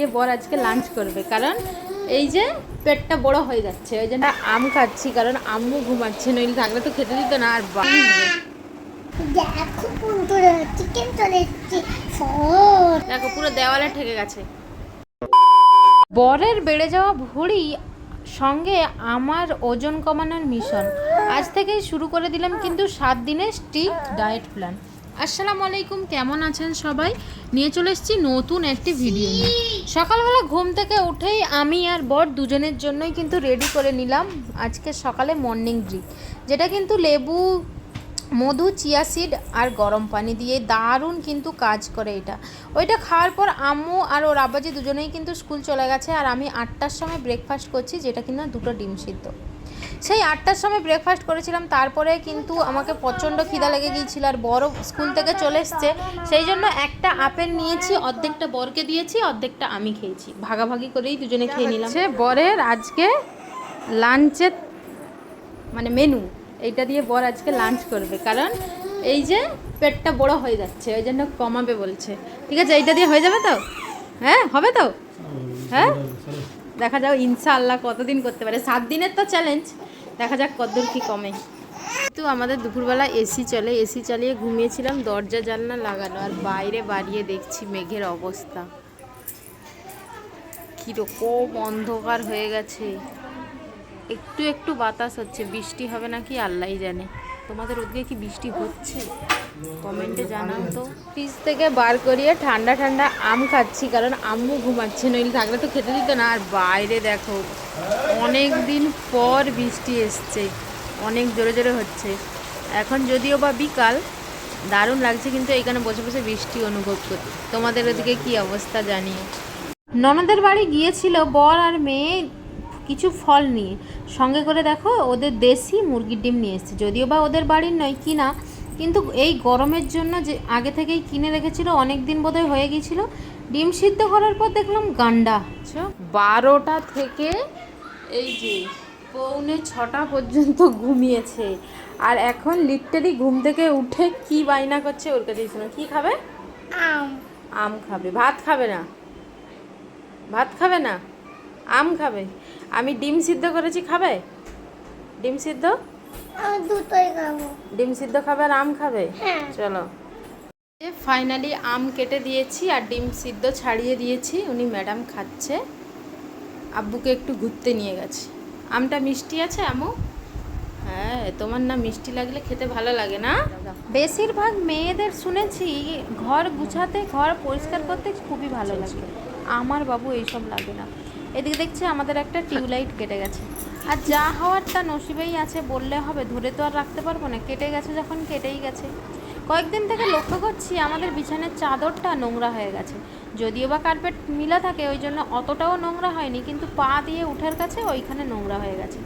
ये বর আজকে লাঞ্চ করবে কারণ এই যে পেটটা বড় হয়ে যাচ্ছে ওই জন্য আম খাচ্ছি কারণ আম্মু ঘুমাচ্ছে নইলে থাকলে তো খেতে দিত না আর দেখো পুরো চিকেন চলে এসেছে দেখো পুরো দেওয়ালে ঠেকে গেছে। বরের বেড়ে যাওয়া ভুঁড়ি সঙ্গে আমার ওজন কমানোর মিশন আজ থেকেই শুরু করে দিলাম কিন্তু 7 দিনের স্ট্রিক্ট ডায়েট প্ল্যান। আসসালামু আলাইকুম, কেমন আছেন সবাই? নিয়ে চলে এসেছি নতুন একটি ভিডিও নিয়ে। সকালবেলা ঘুম থেকে উঠেই আমি আর বর দুজনের জন্যই কিন্তু রেডি করে নিলাম আজকে সকালে মর্নিং ড্রিঙ্ক, যেটা কিন্তু লেবু, মধু, চিয়া সিড আর গরম পানি দিয়ে দারুণ কিন্তু কাজ করে এটা। ওইটা খাওয়ার পর আম্মু আর ওর আব্বাজি দুজনেই কিন্তু স্কুল চলে গেছে আর আমি 8টার সময় ব্রেকফাস্ট করছি, যেটা কিনা 2টো ডিম সিদ্ধ। সেই 8টার সময় ব্রেকফাস্ট করেছিলাম, তারপরে কিন্তু আমাকে প্রচণ্ড খিদা লেগে গিয়েছিল আর বড় স্কুল থেকে চলে এসছে, সেই জন্য একটা আপেল নিয়েছি, অর্ধেকটা বরকে দিয়েছি, অর্ধেকটা আমি খেয়েছি, ভাগাভাগি করেই দুজনে খেয়ে নিলাম। বরের আজকে লাঞ্চের মানে মেনু এইটা দিয়ে বর আজকে লাঞ্চ করবে কারণ এই যে পেটটা বড় হয়ে যাচ্ছে ওই জন্য কমাবে বলছে। ঠিক আছে, এইটা দিয়ে হয়ে যাবে তো? হ্যাঁ হবে তো? হ্যাঁ দেখা যাক ইনশাআল্লাহ কতদিন করতে পারে, 7 দিনের তো চ্যালেঞ্জ, দেখা যাক কতদূর কি কমে। তো আমাদের দুপুরবেলা এসি চলে, এসি চালিয়ে ঘুমিয়েছিলাম, দরজা জানলা লাগানো আর বাইরে বাড়িয়ে দেখছি মেঘের অবস্থা কীরকম অন্ধকার হয়ে গেছে, একটু একটু বাতাস হচ্ছে, বৃষ্টি হবে নাকি আল্লাহই জানে। তোমাদের ওদিকে কি বৃষ্টি হচ্ছে কমেন্টে জানাও তো। ফ্রিজ থেকে বার করিয়ে ঠান্ডা ঠান্ডা আম খাচ্ছি কারণ আম্মু ঘুমাচ্ছে নইলে থাকলে তো খেতে দিত না। আর বাইরে দেখো অনেক দিন পর বৃষ্টি এসছে, অনেক জোরে জোরে হচ্ছে। এখন যদিও বা বিকাল, দারুণ লাগছে কিন্তু এইখানে বসে বসে বৃষ্টি অনুভব করতে। তোমাদের ওদিকে কি অবস্থা জানিও। ননদের বাড়ি গিয়েছিল বর আর মেয়ে কিছু ফল নিয়ে, সঙ্গে করে দেখো ওদের দেশি মুরগির ডিম নিয়ে এসেছে, যদিও বা ওদের বাড়ির নয় কিনা, কিন্তু এই গরমের জন্য যে আগে থেকেই কিনে রেখেছিল, অনেক দিন বোধহয় হয়ে গিয়েছিল। ডিম সিদ্ধ করার পর দেখলাম গান্ডা 12টা থেকে এই যে 6:45 পর্যন্ত ঘুমিয়েছে আর এখন লিটারালি ঘুম থেকে উঠে কি বায়না করছে ওর কাছে শোনো। কি খাবে? আম আম খাবে, ভাত খাবে না, ভাত খাবে না, আম খাবে। আমি ডিম সিদ্ধ করেছি, খাবে? ডিম সিদ্ধ আমি দুটোই খাবো। ডিম সিদ্ধ খাবে আর আম খাবে? হ্যাঁ। চলো, ফাইনালি আম কেটে দিয়েছি আর ডিম সিদ্ধ ছাড়িয়ে দিয়েছি, উনি ম্যাডাম খাচ্ছে। আব্বুকে একটু ঘুরতে নিয়ে গেছে। আমটা মিষ্টি আছে আম্মু? হ্যাঁ, তোমার না মিষ্টি লাগলে খেতে ভালো লাগে না? বেশিরভাগ মেয়েদের শুনেছি ঘর গুছাতে, ঘর পরিষ্কার করতে খুবই ভালো লাগে, আমার বাবু এইসব লাগে না। এদিকে দেখছি আমাদের একটা টিউবলাইট কেটে গেছে, আর যা হওয়ার তা নসিবেই আছে বললে হবে, ধরে তো আর রাখতে পারবো না, কেটে গেছে যখন কেটেই গেছে। কয়েকদিন থেকে লক্ষ্য করছি আমাদের বিছানার চাদরটা নোংরা হয়ে গেছে, যদিও বা কার্পেট মিলা থাকে ওই জন্য অতটাও নোংরা হয়নি, কিন্তু পা দিয়ে উঠার কাছে ওইখানে নোংরা হয়ে গেছে,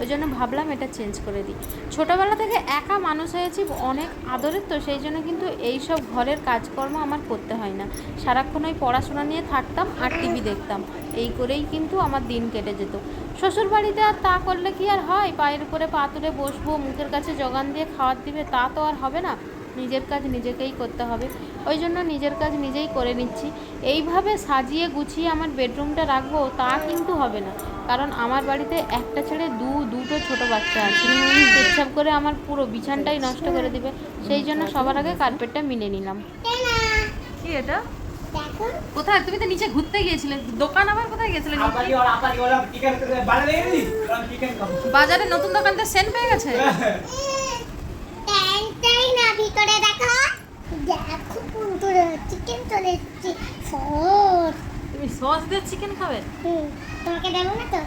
ওই জন্য ভাবলাম এটা চেঞ্জ করে দিই। ছোটোবেলা থেকে একা মানুষ হয়েছি, অনেক আদরের, তো সেই জন্য কিন্তু এই সব ঘরের কাজকর্ম আমার করতে হয় না, সারাক্ষণ ওই পড়াশোনা নিয়ে থাকতাম আর টিভি দেখতাম, এই করেই কিন্তু আমার দিন কেটে যেত। শ্বশুর বাড়িতে আর তা করলে কি আর হয়, পায়ের উপরে পা তুলে বসবো, মুখের কাছে জগান দিয়ে খাওয়ার দিবে, তা তো আর হবে না, নিজের কাজ নিজেকেই করতে হবে, ওই জন্য নিজের কাজ নিজেই করে নিচ্ছি। এইভাবে সাজিয়ে গুছিয়ে আমার বেডরুমটা রাখবো তা কিন্তু হবে না, কারণ আমার বাড়িতে একটা ছেড়ে দুটো ছোট বাচ্চা আছে, পেচ্ছাপ করে আমার পুরো বিছানটাই নষ্ট করে দিবে, সেই জন্য সবার আগে কার্পেটটা মিলে নিলাম। কি এটা? কোথায়? তুমি তো নিচে ঘুরতে গিয়েছিলে, দোকান আবার কোথায় গেছিলে? বাজারে নতুন দোকানটা সেন্ট পেয়ে গেছে। না ভিতরে দেখো, দেখো পুরো চিকেন চলে এসেছে সস। তুমি সস দিয়ে চিকেন খাবে? তোমাকে দেবো না তো?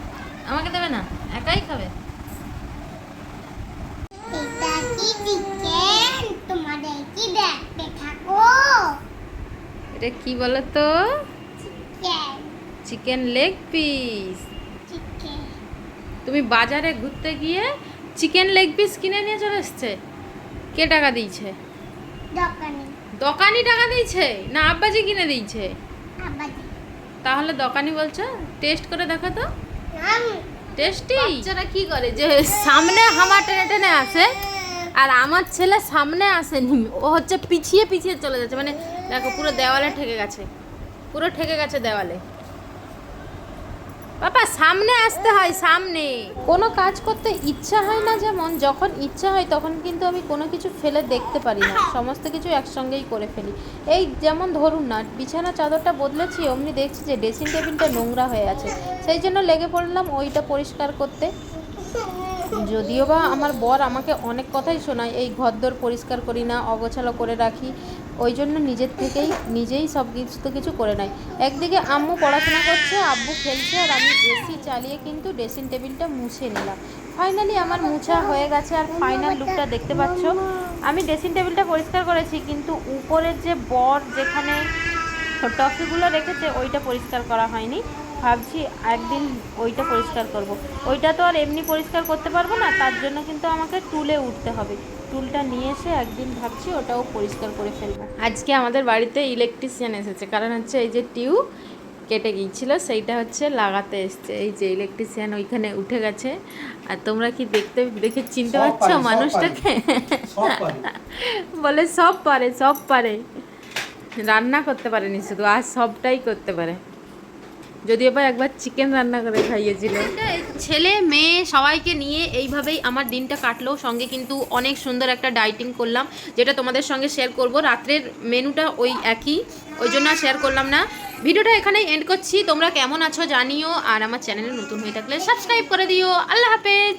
আমাকে দেবে না, একাই খাবে? এটা কি চিকেন? তোমাদের কি দেখতে থাকো? এটা কি বলো তো? Chicken. Chicken leg piece. Chicken. তুমি বাজারে ঘুরতে গিয়ে চিকেন লেগ পিস কিনে নিয়ে চলে এসছে? কে টাকা দিয়েছে? দোকানে। দোকানি টাকা দিয়েছে না আব্বাজি কিনে দিয়েছে? আব্বাজি। তাহলে দোকানি বলছো, টেস্ট করে দেখো তো। টেস্টি? বাচ্চারা কি করে যে সামনে হামা টেনে টেনে আসে, আর আমার ছেলে সামনে আসেনি, ও হচ্ছে পিছিয়ে পিছিয়ে চলে যাচ্ছে, মানে দেখো পুরো দেওয়ালে ঠেকে গেছে, পুরো ঠেকে গেছে দেওয়ালে। বাবা সামনে আসতে হয়, সামনে। কোনো কাজ করতে ইচ্ছা হয় না, যেমন যখন ইচ্ছা হয় তখন কিন্তু আমি কোনো কিছু ফেলে দেখতে পারি না, সমস্ত কিছু একসঙ্গেই করে ফেলি। এই যেমন ধরুন না, বিছানা চাদরটা বদলেছি, অমনি দেখছি যে ড্রেসিং টেবিলটা নোংরা হয়ে আছে, সেই জন্য লেগে পড়লাম ওইটা পরিষ্কার করতে। যদিও বা আমার বর আমাকে অনেক কথাই শোনায়, এই ঘরদোর পরিষ্কার করি না, অগোছালো করে রাখি, ওই জন্য নিজের থেকেই নিজেই সব কিছু করে নেয়। একদিকে আম্মু পড়াশোনা করছে, আব্বু খেলছে, আর আমি এসি চালিয়ে কিন্তু ড্রেসিং টেবিলটা মুছে নিলাম। ফাইনালি আমার মুছা হয়ে গেছে, আর ফাইনাল লুকটা দেখতে পাচ্ছ। আমি ড্রেসিং টেবিলটা পরিষ্কার করেছি, কিন্তু উপরের যে বর যেখানে টফিগুলো রেখেছে ওইটা পরিষ্কার করা হয়নি। ভাবছি একদিন ওইটা পরিষ্কার করব। ওইটা তো আর এমনি পরিষ্কার করতে পারবো না, তার জন্য কিন্তু আমাকে টুলে উঠতে হবে। টুলটা নিয়ে এসে একদিন ভাবছি ওটাও পরিষ্কার করে ফেলবো। আজকে আমাদের বাড়িতে ইলেকট্রিশিয়ান এসেছে, কারণ হচ্ছে এই যে টিউব কেটে গিয়েছিলো সেইটা হচ্ছে লাগাতে এসছে। এই যে ইলেকট্রিশিয়ান ওইখানে উঠে গেছে, আর তোমরা কি দেখে চিনতে পারছো মানুষটাকে? বলে সব পারে, সব পারে, রান্না করতে পারেনি শুধু, আর সবটাই করতে পারে। যদিও বা একবার চিকেন রান্না করে খাইয়েছিল। ছেলে মেয়ে সবাইকে নিয়ে এইভাবেই আমার দিনটা কাটলো। সঙ্গে কিন্তু অনেক সুন্দর একটা ডাইটিং করলাম, যেটা তোমাদের সঙ্গে শেয়ার করব। রাত্রের মেনুটা ওই একই, ওই জন্য আর শেয়ার করলাম না। ভিডিওটা এখানেই এন্ড করছি। তোমরা কেমন আছো জানিও, আর আমার চ্যানেলে নতুন হয়ে থাকলে সাবস্ক্রাইব করে দিও। আল্লাহ হাফেজ।